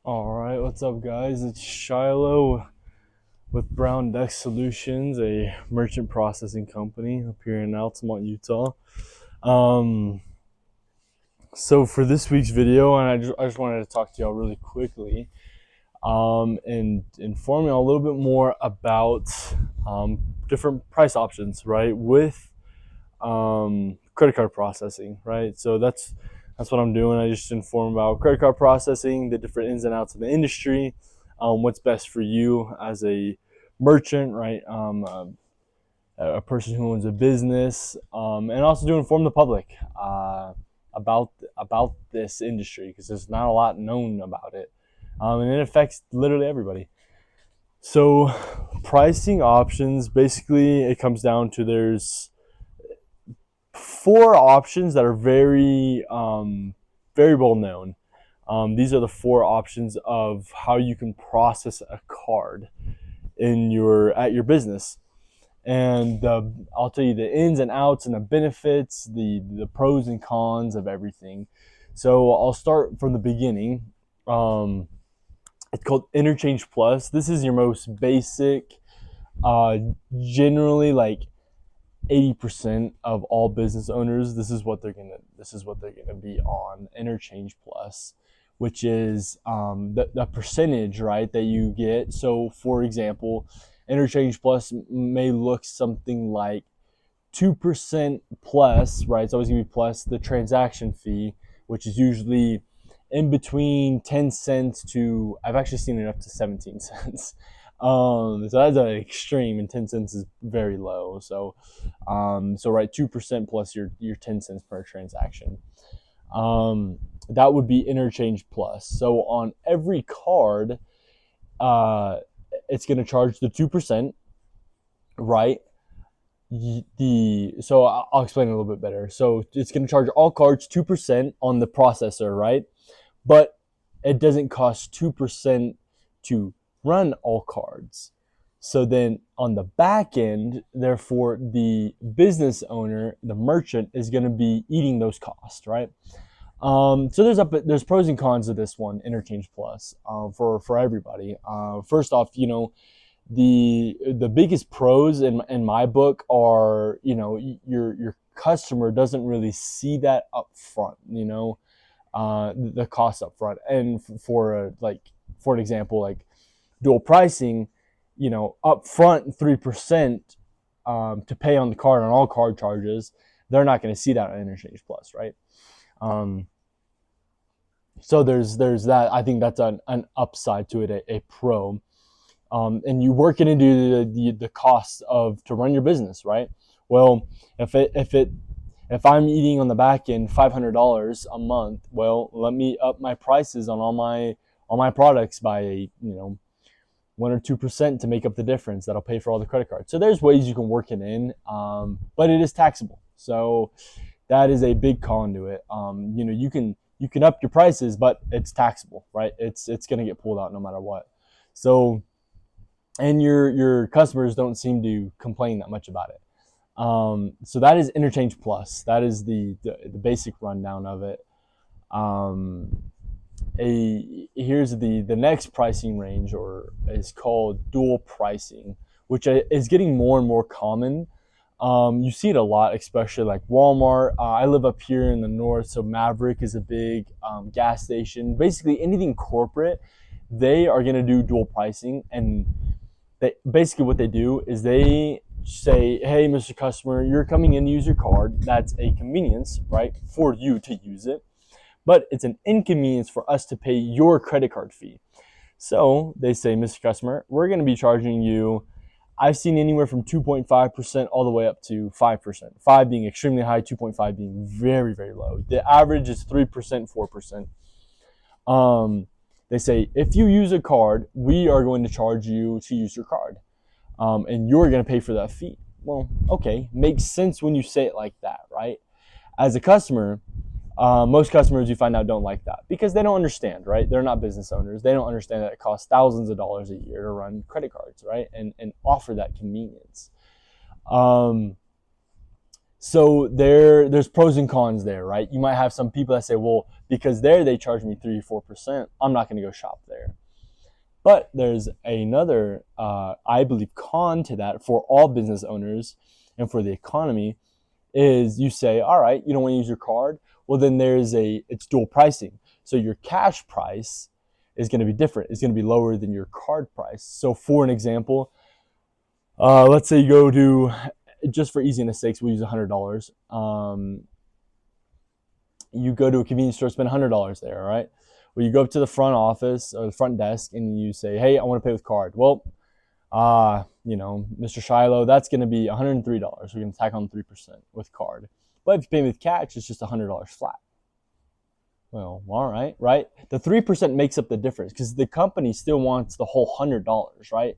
All right, what's up, guys? It's Shiloh with Brown Deck Solutions, a merchant processing company up here in Altamont, Utah. Um, so for this week's video, and I just wanted to talk to y'all really quickly, and inform y'all a little bit more about different price options, right? With credit card processing, right? So that's what I'm doing. I just inform about credit card processing, the different ins and outs of the industry, what's best for you as a merchant, right? A person who owns a business, and also to inform the public about this industry because there's not a lot known about it, and it affects literally everybody. So, pricing options basically it comes down to there's four options that are very well known. These are the four options of how you can process a card in your business, and I'll tell you the ins and outs and the benefits, the pros and cons of everything. So I'll start from the beginning. Um, it's called Interchange Plus. This is your most basic, uh, generally like 80% of all business owners, this is what they're gonna be on Interchange Plus, which is the percentage, right, that you get. So for example, Interchange Plus may look something like 2% plus, right? It's always gonna be plus the transaction fee, which is usually in between 10 cents to, I've actually seen it up to 17 cents. So that's an extreme, and 10 cents is very low. So right, 2% plus your 10 cents per transaction. That would be Interchange Plus. So on every card, uh, it's going to charge the 2%, right? So I'll explain it a little bit better. So it's going to charge all cards 2% on the processor, right? But it doesn't cost 2% to run all cards. So then on the back end, therefore, the business owner, the merchant, is going to be eating those costs, right? So there's pros and cons of this one, Interchange Plus, for everybody. First off, the biggest pros in my book are, your customer doesn't really see that up front, the cost up front. And for an example, like dual pricing, up front 3% to pay on the card on all card charges, they're not going to see that on Interchange Plus, right? Um, so there's that. I think that's an upside to it, a pro. And you work it into the cost of to run your business, right? Well, if I'm eating on the back end $500 a month, well, let me up my prices on all my products by 1 or 2% to make up the difference that'll pay for all the credit cards. So there's ways you can work it in, but it is taxable. So that is a big con to it. You can up your prices, but it's taxable, right? It's going to get pulled out no matter what. So, and your customers don't seem to complain that much about it. So that is Interchange Plus. That is the basic rundown of it. Here's the next pricing range, or is called dual pricing, which is getting more and more common. You see it a lot, especially like Walmart. I live up here in the north, so Maverick is a big gas station. Basically, anything corporate, they are going to do dual pricing, and basically what they do is they say, hey, Mr. Customer, you're coming in to use your card. That's a convenience, right, for you to use it, but it's an inconvenience for us to pay your credit card fee. So they say, Mr. Customer, we're going to be charging you, I've seen anywhere from 2.5% all the way up to 5%. 5 being extremely high, 2.5 being very, very low. The average is 3%, 4%. They say, if you use a card, we are going to charge you to use your card, and you're going to pay for that fee. Well, okay, makes sense when you say it like that, right? As a customer, most customers you find out don't like that because they don't understand, right? They're not business owners. They don't understand that it costs thousands of dollars a year to run credit cards, right? And offer that convenience. So there's pros and cons there, right? You might have some people that say, well, because there they charge me 3 or 4%. I'm not going to go shop there. But there's another, I believe, con to that for all business owners and for the economy is you say, all right, you don't want to use your card. Well, then it's dual pricing. So your cash price is going to be different. It's going to be lower than your card price. So for an example, let's say you go to, just for easiness sakes, we'll use $100. You go to a convenience store, spend $100 there, all right? Well, you go up to the front office or the front desk and you say, hey, I want to pay with card. Well, Mr. Shiloh, that's going to be $103. We're going to tack on 3% with card. But if you pay with cash, it's just $100 flat. Well, all right, right? The 3% makes up the difference because the company still wants the whole $100, right?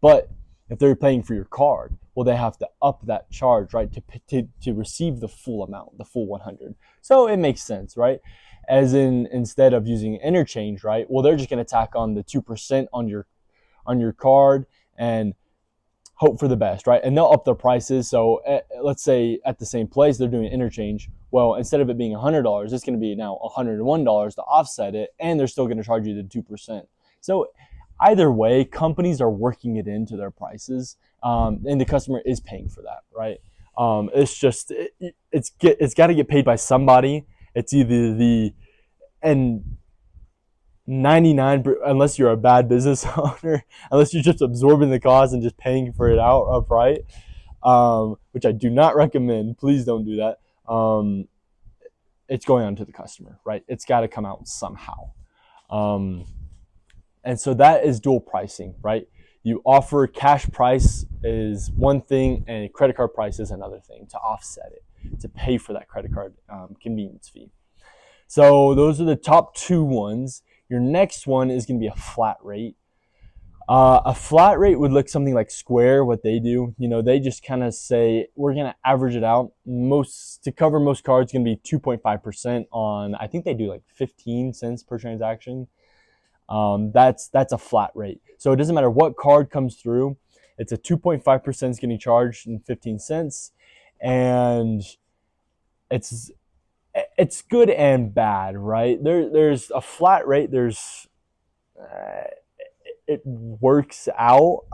But if they're paying for your card, well, they have to up that charge, right, to receive the full amount, the full 100. So it makes sense, right? As in, instead of using interchange, right? Well, they're just going to tack on the 2% on your card and hope for the best, right? And they'll up their prices. So let's say at the same place they're doing interchange. Well, instead of it being $100, it's going to be now $101 to offset it, and they're still going to charge you the 2%. So either way, companies are working it into their prices, and the customer is paying for that, right? It's got to get paid by somebody. It's either and 99, unless you're a bad business owner, unless you're just absorbing the cost and just paying for it out upright, which I do not recommend. Please don't do that. It's going on to the customer, right? It's got to come out somehow. And so that is dual pricing, right? You offer cash price is one thing and credit card price is another thing to offset it, to pay for that credit card convenience fee. So those are the top two ones. Your next one is going to be a flat rate. A flat rate would look something like Square, what they do. They just kind of say, we're going to average it out. To cover most cards, going to be 2.5% on, I think they do like 15 cents per transaction. That's a flat rate. So it doesn't matter what card comes through. It's a 2.5% is getting charged in 15 cents. And it's good and bad, right? There's a flat rate. It works out.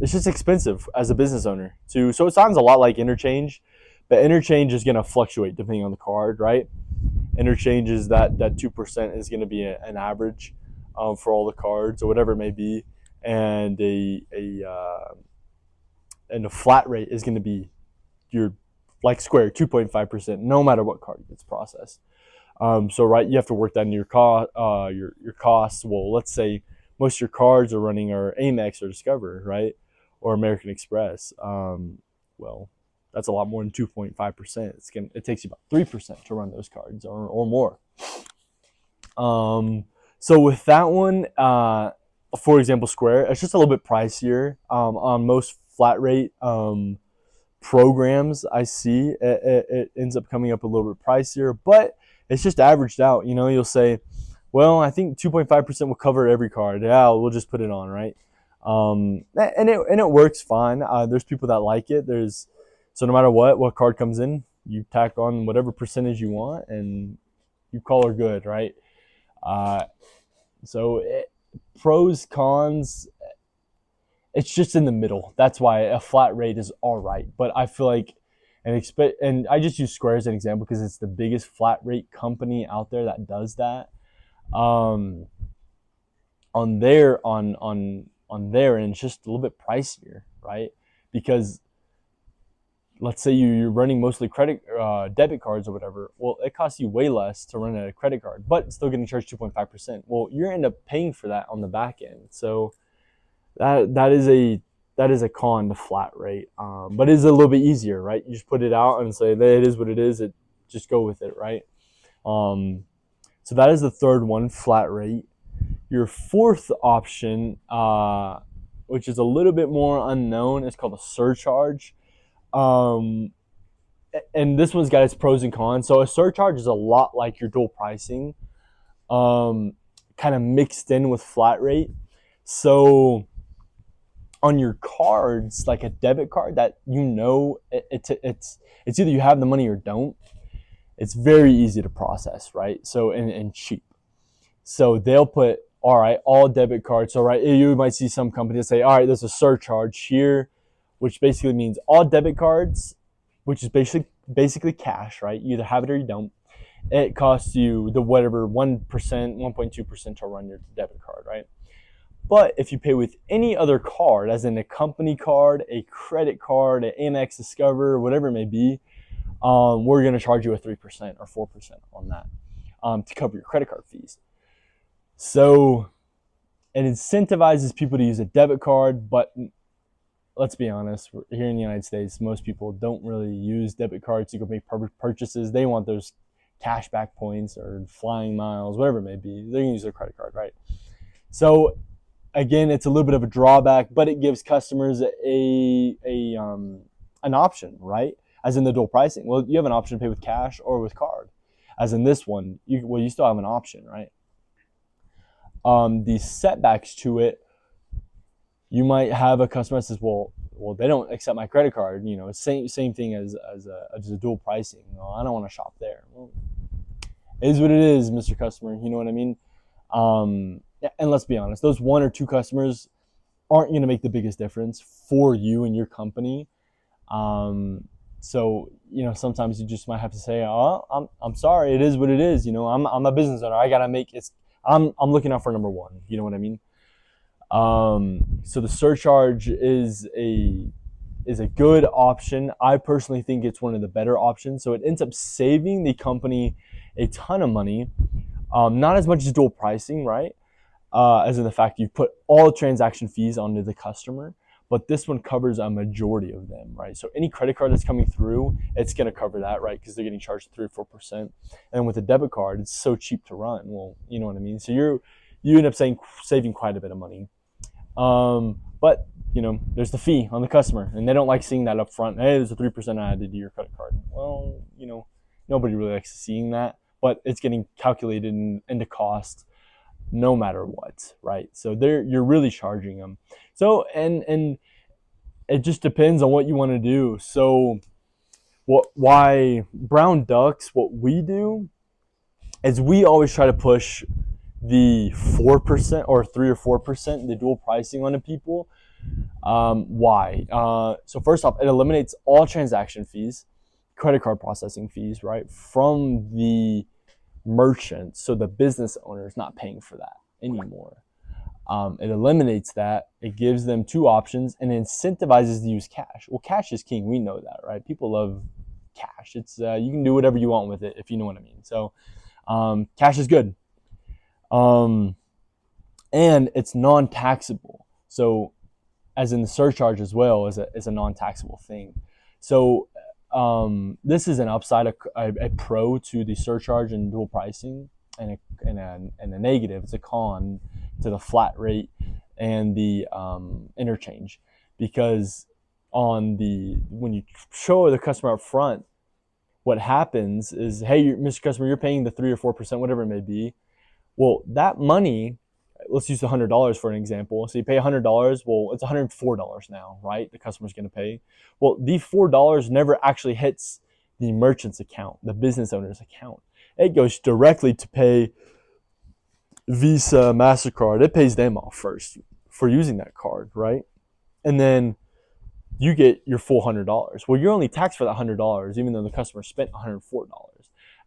It's just expensive as a business owner too. So it sounds a lot like interchange, but interchange is going to fluctuate depending on the card, right? Interchange is that 2% is going to be an average for all the cards or whatever it may be, and a flat rate is going to be your like Square 2.5% no matter what card gets processed. So right, you have to work that into your costs. Well, let's say most of your cards are running are Amex or Discover, right, or American Express. Well, that's a lot more than 2.5%. It takes you about 3% to run those cards or more. So with that one, for example, Square, it's just a little bit pricier on most flat rate programs I see. It ends up coming up a little bit pricier, but it's just averaged out. You'll say, well, I think 2.5% will cover every card. Yeah, we'll just put it on, right? And it works fine. There's people that like it. So no matter what card comes in, you tack on whatever percentage you want, and you call her good, right? Pros, cons, it's just in the middle. That's why a flat rate is all right. But I feel like, and I just use Square as an example because it's the biggest flat rate company out there that does that. On their end, it's just a little bit pricier, right? Because let's say you're running mostly debit cards or whatever. Well, it costs you way less to run a credit card, but it's still getting charged 2.5%. Well, you're end up paying for that on the back end. So that is a con to flat rate, but it's a little bit easier, right? You just put it out and say that it is what it is. Just go with it, right? So that is the third one, flat rate. Your fourth option, which is a little bit more unknown, is called a surcharge. And this one's got its pros and cons. So a surcharge is a lot like your dual pricing, kind of mixed in with flat rate. So on your cards, like a debit card that it's either you have the money or don't. It's very easy to process, right? So, and cheap. So they'll put, all right, all debit cards. So, right, you might see some companies say, all right, there's a surcharge here, which basically means all debit cards, which is basically cash, right? You either have it or you don't. It costs you the whatever 1%, 1.2% to run your debit card, right? But if you pay with any other card, as in a company card, a credit card, an Amex Discover, whatever it may be, we're going to charge you a 3% or 4% on that to cover your credit card fees. So it incentivizes people to use a debit card, but let's be honest, here in the United States, most people don't really use debit cards to go make purchases. They want those cashback points or flying miles, whatever it may be. They're going to use their credit card, right? So again, it's a little bit of a drawback, but it gives customers an option, right? As in the dual pricing. Well, you have an option to pay with cash or with card. As in this one, you still have an option, right? The setbacks to it, you might have a customer that says, well, they don't accept my credit card. You know, same thing as a dual pricing. Well, I don't want to shop there. Well, it is what it is, Mr. Customer. You know what I mean? And let's be honest, those one or two customers aren't going to make the biggest difference for you and your company. So, you know, sometimes you just might have to say, oh, I'm sorry. It is what it is. You know, I'm a business owner. I got to make it. I'm looking out for number one. You know what I mean? So the surcharge is a good option. I personally think it's one of the better options. So it ends up saving the company a ton of money. Not as much as dual pricing, right? As in the fact you put all transaction fees onto the customer, but this one covers a majority of them, right? So any credit card that's coming through, it's going to cover that, right? Because they're getting charged 3 or 4%. And with a debit card, it's so cheap to run. Well, you know what I mean? So you end up saving quite a bit of money. But you know, there's the fee on the customer, and they don't like seeing that up front. Hey, there's a 3% added to your credit card. Well, you know, nobody really likes seeing that, but it's getting calculated into cost no matter what, right? So you're really charging them. So and it just depends on what you want to do. So why Brown Ducks, what we do is we always try to push the 4% or 3 or 4%, the dual pricing on the people. Why? So first off, it eliminates all transaction fees, credit card processing fees, right, from the merchant. So the business owner is not paying for that anymore. It eliminates that. It gives them two options and incentivizes to use cash. Well, cash is king. We know that, right? People love cash. It's you can do whatever you want with it, if you know what I mean. So cash is good. And it's non-taxable. So as in the surcharge as well is a non-taxable thing. So this is an upside, a pro to the surcharge and dual pricing, and a negative. It's a con to the flat rate and the interchange, because when you show the customer up front, what happens is, hey, Mr. Customer, you're paying the 3 or 4%, whatever it may be. Well, that money, let's use $100 for an example. So you pay $100. Well, it's $104 now, right? The customer's going to pay. Well, the $4 never actually hits the merchant's account, the business owner's account. It goes directly to pay Visa, MasterCard. It pays them off first for using that card, right? And then you get your full $100. Well, you're only taxed for that $100, even though the customer spent $104.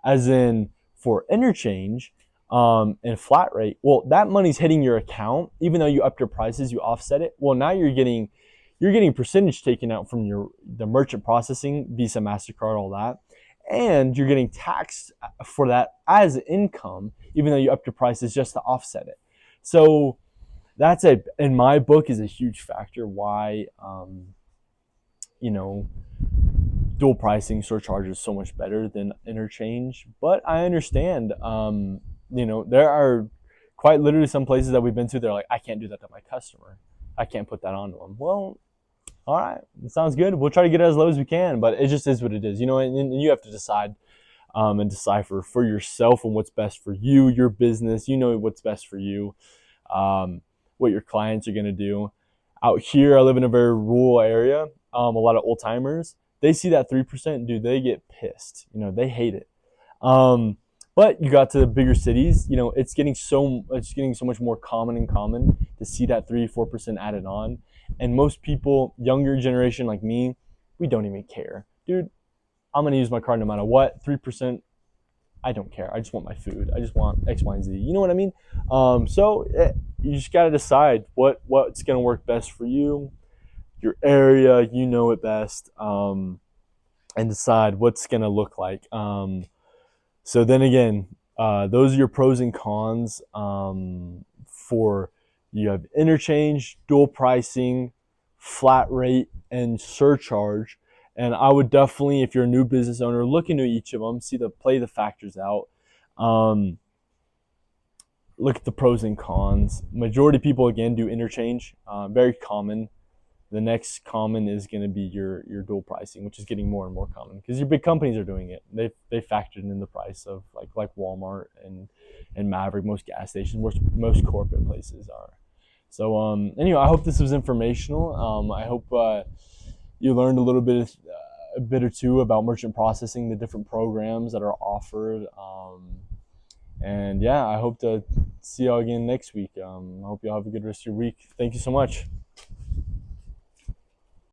As in, for interchange, and flat rate, well, that money's hitting your account. Even though you upped your prices, you offset it. Well, now you're getting percentage taken out from the merchant processing, Visa, MasterCard, all that, and you're getting taxed for that as income, even though you upped your prices just to offset it. So that's in my book, is a huge factor why dual pricing surcharge is so much better than interchange. But I understand. There are quite literally some places that we've been to, they're like, I can't do that to my customer. I can't put that onto them. Well, all right, it sounds good. We'll try to get it as low as we can, but it just is what it is, and you have to decide and decipher for yourself and what's best for you, your business, what's best for you, what your clients are going to do. Out here, I live in a very rural area. A lot of old timers, they see that 3%, dude, they get pissed. They hate it. But you got to the bigger cities, it's getting so much more common to see that 3-4% added on. And most people, younger generation like me, we don't even care. Dude, I'm gonna use my card no matter what. 3%, I don't care. I just want my food. I just want X, Y, and Z. You know what I mean? You just gotta decide what's gonna work best for you, your area. You know it best, and decide what's gonna look like. So then again, those are your pros and cons. For You have interchange, dual pricing, flat rate, and surcharge. And I would definitely, if you're a new business owner, look into each of them, play the factors out. Um, Look at the pros and cons. Majority of people again do interchange, very common. The next common is going to be your dual pricing, which is getting more and more common because your big companies are doing it. They factored in the price of like Walmart and Maverick, most gas stations, most corporate places are. So anyway, I hope this was informational. I hope you learned a bit or two about merchant processing, the different programs that are offered. And yeah, I hope to see y'all again next week. I hope y'all have a good rest of your week. Thank you so much.